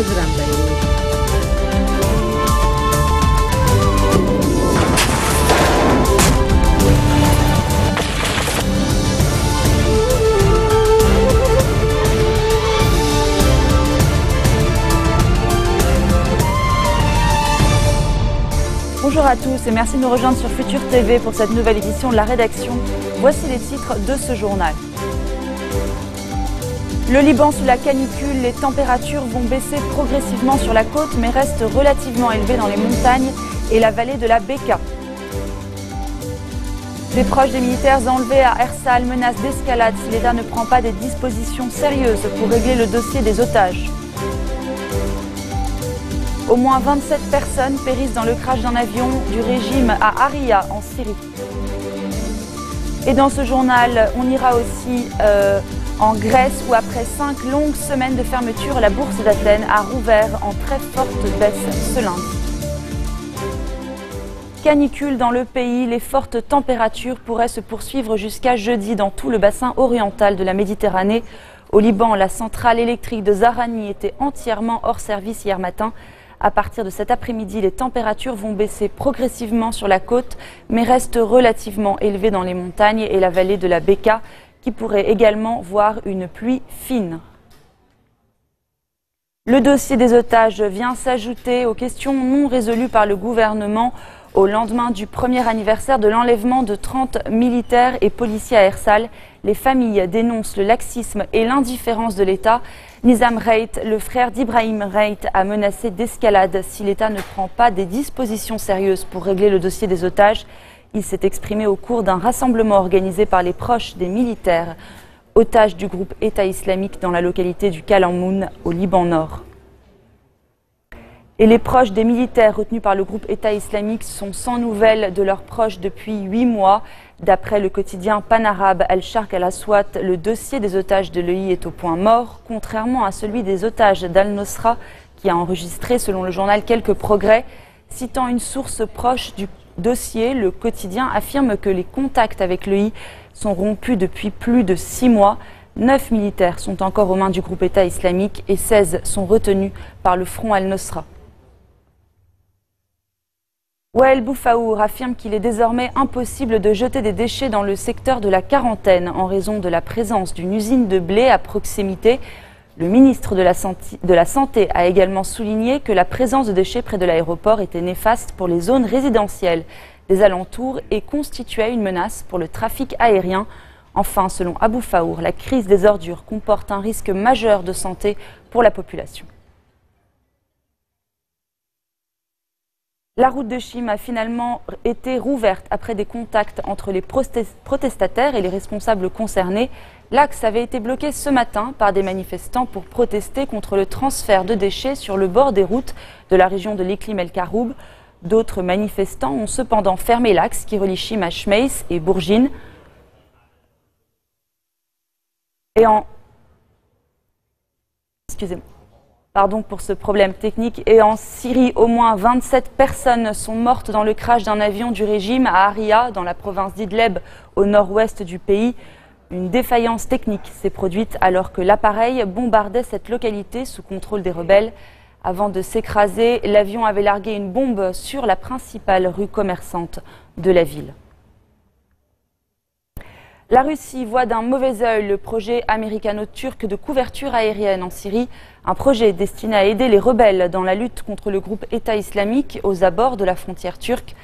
Özrem. Bonjour à tous et merci de nous rejoindre sur Futur TV pour cette nouvelle édition de la rédaction. Voici les titres de ce journal. Le Liban sous la canicule, les températures vont baisser progressivement sur la côte mais restent relativement élevées dans les montagnes et la vallée de la Bekaa. Des proches des militaires enlevés à Ersal menacent d'escalade si l'État ne prend pas des dispositions sérieuses pour régler le dossier des otages. Au moins 27 personnes périssent dans le crash d'un avion du régime à Aria, en Syrie. Et dans ce journal, on ira aussi en Grèce où après 5 longues semaines de fermeture, la bourse d'Athènes a rouvert en très forte baisse ce lundi. Canicule dans le pays, les fortes températures pourraient se poursuivre jusqu'à jeudi dans tout le bassin oriental de la Méditerranée. Au Liban, la centrale électrique de Zahrani était entièrement hors service hier matin. À partir de cet après-midi, les températures vont baisser progressivement sur la côte, mais restent relativement élevées dans les montagnes et la vallée de la Bekaa, qui pourrait également voir une pluie fine. Le dossier des otages vient s'ajouter aux questions non résolues par le gouvernement au lendemain du premier anniversaire de l'enlèvement de 30 militaires et policiers à Ersal. Les familles dénoncent le laxisme et l'indifférence de l'État. Nizam Reit, le frère d'Ibrahim Reit, a menacé d'escalade si l'État ne prend pas des dispositions sérieuses pour régler le dossier des otages. Il s'est exprimé au cours d'un rassemblement organisé par les proches des militaires, otages du groupe État islamique dans la localité du Kalamoun, au Liban Nord. Et les proches des militaires retenus par le groupe État islamique sont sans nouvelles de leurs proches depuis 8 mois. D'après le quotidien panarabe Al-Sharq Al-Aswat, le dossier des otages de l'EI est au point mort, contrairement à celui des otages d'Al-Nosra, qui a enregistré, selon le journal, quelques progrès. Citant une source proche du dossier, le quotidien affirme que les contacts avec l'EI sont rompus depuis plus de 6 mois. 9 militaires sont encore aux mains du groupe État islamique et 16 sont retenus par le front Al-Nosra. Wael Boufaour affirme qu'il est désormais impossible de jeter des déchets dans le secteur de la Quarantaine en raison de la présence d'une usine de blé à proximité. Le ministre de la Santé a également souligné que la présence de déchets près de l'aéroport était néfaste pour les zones résidentielles des alentours et constituait une menace pour le trafic aérien. Enfin, selon Abou Faour, la crise des ordures comporte un risque majeur de santé pour la population. La route de Chim a finalement été rouverte après des contacts entre les protestataires et les responsables concernés. L'axe avait été bloqué ce matin par des manifestants pour protester contre le transfert de déchets sur le bord des routes de la région de l'Iqlim El Karoub. D'autres manifestants ont cependant fermé l'axe qui relie Chim à Chmeis et Bourgine. Pardon pour ce problème technique. Et en Syrie, au moins 27 personnes sont mortes dans le crash d'un avion du régime à Aria, dans la province d'Idleb, au nord-ouest du pays. Une défaillance technique s'est produite alors que l'appareil bombardait cette localité sous contrôle des rebelles. Avant de s'écraser, l'avion avait largué une bombe sur la principale rue commerçante de la ville. La Russie voit d'un mauvais œil le projet américano-turc de couverture aérienne en Syrie, un projet destiné à aider les rebelles dans la lutte contre le groupe État islamique aux abords de la frontière turque.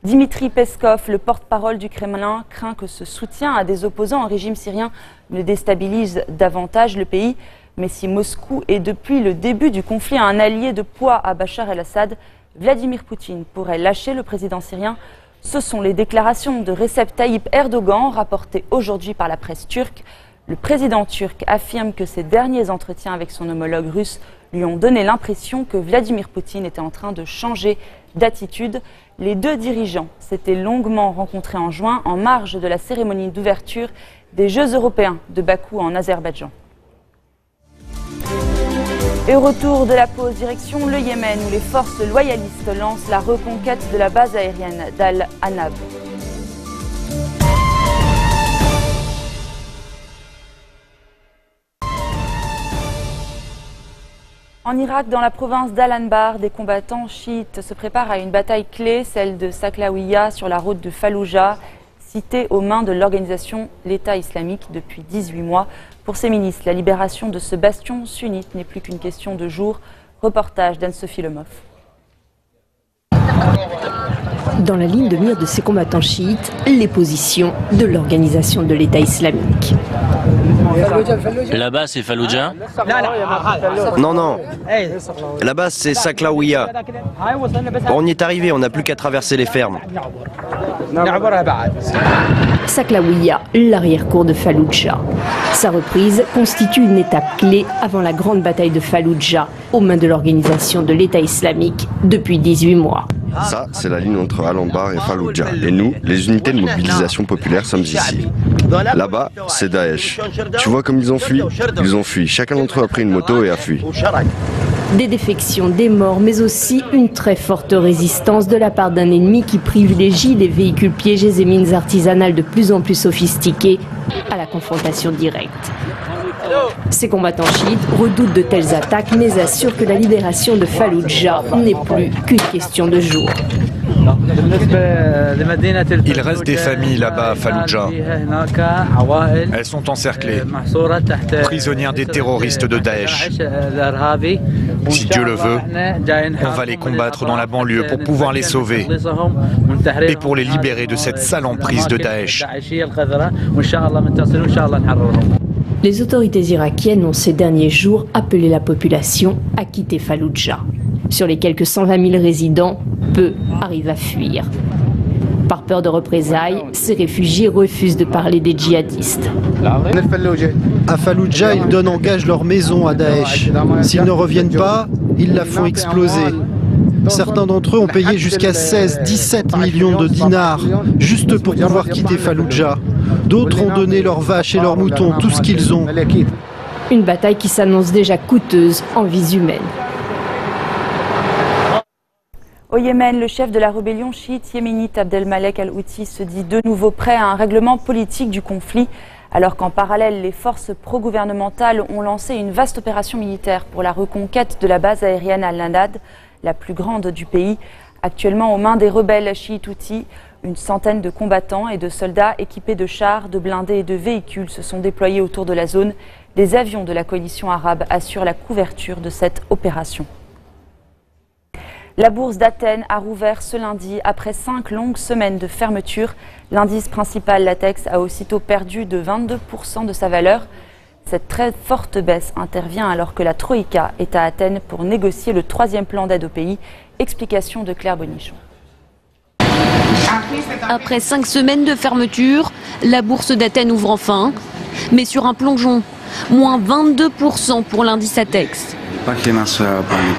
Dimitri Peskov, le porte-parole du Kremlin, craint que ce soutien à des opposants au régime syrien ne déstabilise davantage le pays. Mais si Moscou est depuis le début du conflit un allié de poids à Bachar el-Assad, Vladimir Poutine pourrait lâcher le président syrien. Ce sont les déclarations de Recep Tayyip Erdogan rapportées aujourd'hui par la presse turque. Le président turc affirme que ses derniers entretiens avec son homologue russe lui ont donné l'impression que Vladimir Poutine était en train de changer d'attitude. Les deux dirigeants s'étaient longuement rencontrés en juin en marge de la cérémonie d'ouverture des Jeux européens de Bakou en Azerbaïdjan. Et au retour de la pause, direction le Yémen où les forces loyalistes lancent la reconquête de la base aérienne d'Al-Anab. En Irak, dans la province d'Al-Anbar, des combattants chiites se préparent à une bataille clé, celle de Saklawiya sur la route de Falloujah, citée aux mains de l'organisation l'État islamique depuis 18 mois. Pour ces milices, la libération de ce bastion sunnite n'est plus qu'une question de jours. Reportage d'Anne-Sophie Lemoff. Dans la ligne de mire de ces combattants chiites, les positions de l'organisation de l'État islamique. Là-bas, c'est Falloujah? Non, non. Là-bas, c'est Saklawiya. On y est arrivé, on n'a plus qu'à traverser les fermes. Saklawiya, l'arrière-cour de Falloujah. Sa reprise constitue une étape clé avant la grande bataille de Falloujah, aux mains de l'organisation de l'État islamique depuis 18 mois. Ça, c'est la ligne entre Al-Anbar et Falloujah. Et nous, les unités de mobilisation populaire, sommes ici. Là-bas, c'est Daesh. Tu vois comme ils ont fui? Ils ont fui. Chacun d'entre eux a pris une moto et a fui. Des défections, des morts, mais aussi une très forte résistance de la part d'un ennemi qui privilégie les véhicules piégés et mines artisanales de plus en plus sophistiquées à la confrontation directe. Ces combattants chiites redoutent de telles attaques, mais assurent que la libération de Falloujah n'est plus qu'une question de jours. Il reste des familles là-bas à Falloujah. Elles sont encerclées, prisonnières des terroristes de Daesh. Si Dieu le veut, on va les combattre dans la banlieue pour pouvoir les sauver et pour les libérer de cette sale emprise de Daesh. Les autorités irakiennes ont ces derniers jours appelé la population à quitter Falloujah. Sur les quelques 120 000 résidents, peu arrivent à fuir. Par peur de représailles, ces réfugiés refusent de parler des djihadistes. À Falloujah, ils donnent en gage leur maison à Daesh. S'ils ne reviennent pas, ils la font exploser. Certains d'entre eux ont payé jusqu'à 16-17 millions de dinars juste pour pouvoir quitter Falloujah. D'autres ont donné leurs vaches et leurs moutons, tout ce qu'ils ont. Une bataille qui s'annonce déjà coûteuse en vies humaines. Au Yémen, le chef de la rébellion chiite yéménite Abdelmalek al-Houthi se dit de nouveau prêt à un règlement politique du conflit, alors qu'en parallèle, les forces pro-gouvernementales ont lancé une vaste opération militaire pour la reconquête de la base aérienne Al-Nadad, la plus grande du pays, actuellement aux mains des rebelles chiites Houthis. Une centaine de combattants et de soldats équipés de chars, de blindés et de véhicules se sont déployés autour de la zone. Des avions de la coalition arabe assurent la couverture de cette opération. La bourse d'Athènes a rouvert ce lundi après 5 longues semaines de fermeture. L'indice principal, l'ATEX, a aussitôt perdu de 22% de sa valeur. Cette très forte baisse intervient alors que la Troïka est à Athènes pour négocier le 3e plan d'aide au pays. Explication de Claire Bonichon. Après 5 semaines de fermeture, la bourse d'Athènes ouvre enfin, mais sur un plongeon, moins 22% pour l'indice ATEX.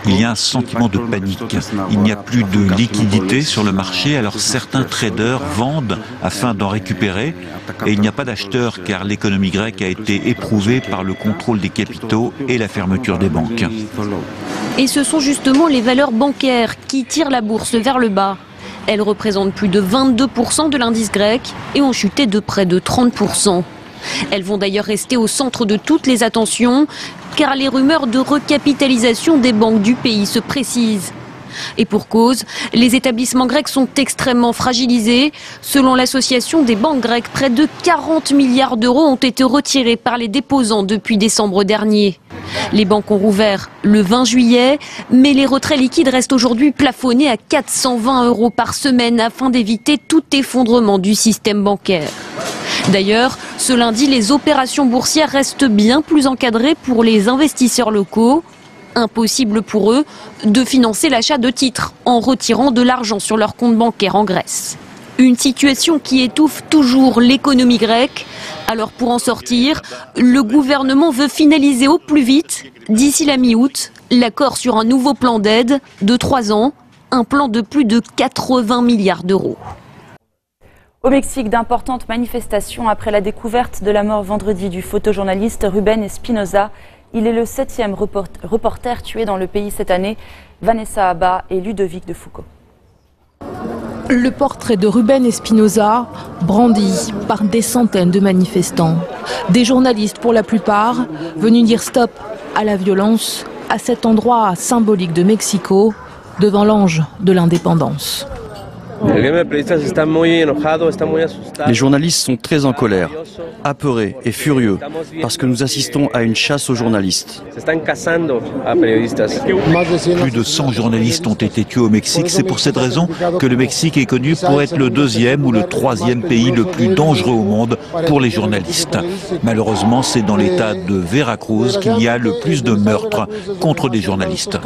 Il y a un sentiment de panique. Il n'y a plus de liquidité sur le marché, alors certains traders vendent afin d'en récupérer. Et il n'y a pas d'acheteurs car l'économie grecque a été éprouvée par le contrôle des capitaux et la fermeture des banques. Et ce sont justement les valeurs bancaires qui tirent la bourse vers le bas. Elles représentent plus de 22% de l'indice grec et ont chuté de près de 30%. Elles vont d'ailleurs rester au centre de toutes les attentions, car les rumeurs de recapitalisation des banques du pays se précisent. Et pour cause, les établissements grecs sont extrêmement fragilisés. Selon l'association des banques grecques, près de 40 milliards d'euros ont été retirés par les déposants depuis décembre dernier. Les banques ont rouvert le 20 juillet, mais les retraits liquides restent aujourd'hui plafonnés à 420 € par semaine afin d'éviter tout effondrement du système bancaire. D'ailleurs, ce lundi, les opérations boursières restent bien plus encadrées pour les investisseurs locaux. Impossible pour eux de financer l'achat de titres en retirant de l'argent sur leur compte bancaire en Grèce. Une situation qui étouffe toujours l'économie grecque. Alors pour en sortir, le gouvernement veut finaliser au plus vite, d'ici la mi-août, l'accord sur un nouveau plan d'aide de 3 ans, un plan de plus de 80 milliards d'euros. Au Mexique, d'importantes manifestations après la découverte de la mort vendredi du photojournaliste Rubén Espinosa. Il est le 7e reporter tué dans le pays cette année. Vanessa Abba et Ludovic de Foucault. Le portrait de Rubén Espinosa, brandi par des centaines de manifestants. Des journalistes pour la plupart, venus dire stop à la violence à cet endroit symbolique de Mexico, devant l'ange de l'indépendance. Les journalistes sont très en colère, apeurés et furieux parce que nous assistons à une chasse aux journalistes. Plus de 100 journalistes ont été tués au Mexique. C'est pour cette raison que le Mexique est connu pour être le deuxième ou le troisième pays le plus dangereux au monde pour les journalistes. Malheureusement, c'est dans l'état de Veracruz qu'il y a le plus de meurtres contre des journalistes.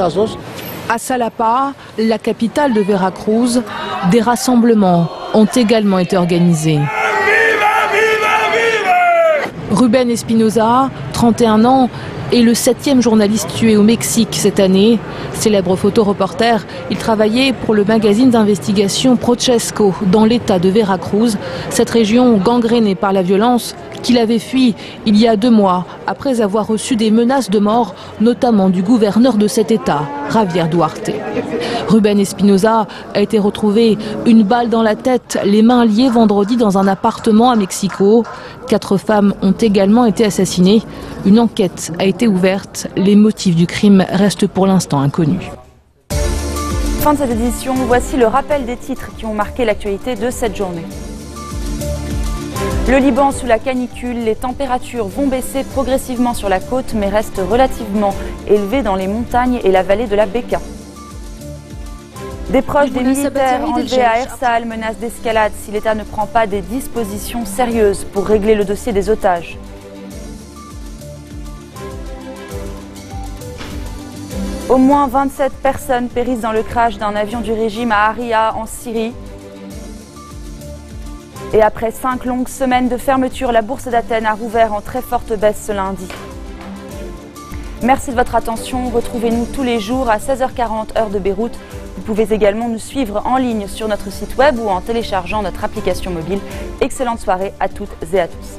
À Xalapa, la capitale de Veracruz, des rassemblements ont également été organisés. Rubén Espinosa, 31 ans, est le 7e journaliste tué au Mexique cette année. Célèbre photoreporter, il travaillait pour le magazine d'investigation Prochesco dans l'état de Veracruz, cette région gangrénée par la violence qu'il avait fui il y a 2 mois après avoir reçu des menaces de mort, notamment du gouverneur de cet état, Javier Duarte. Rubén Espinosa a été retrouvé une balle dans la tête, les mains liées vendredi dans un appartement à Mexico. 4 femmes ont également été assassinées. Une enquête a été ouverte. Les motifs du crime restent pour l'instant inconnus. Fin de cette édition, voici le rappel des titres qui ont marqué l'actualité de cette journée. Le Liban sous la canicule, les températures vont baisser progressivement sur la côte mais restent relativement élevées dans les montagnes et la vallée de la Bekaa. Des proches des militaires enlevés à Ersal menacent d'escalade si l'État ne prend pas des dispositions sérieuses pour régler le dossier des otages. Au moins 27 personnes périssent dans le crash d'un avion du régime à Aria en Syrie. Et après 5 longues semaines de fermeture, la bourse d'Athènes a rouvert en très forte baisse ce lundi. Merci de votre attention. Retrouvez-nous tous les jours à 16h40 heure de Beyrouth. Vous pouvez également nous suivre en ligne sur notre site web ou en téléchargeant notre application mobile. Excellente soirée à toutes et à tous.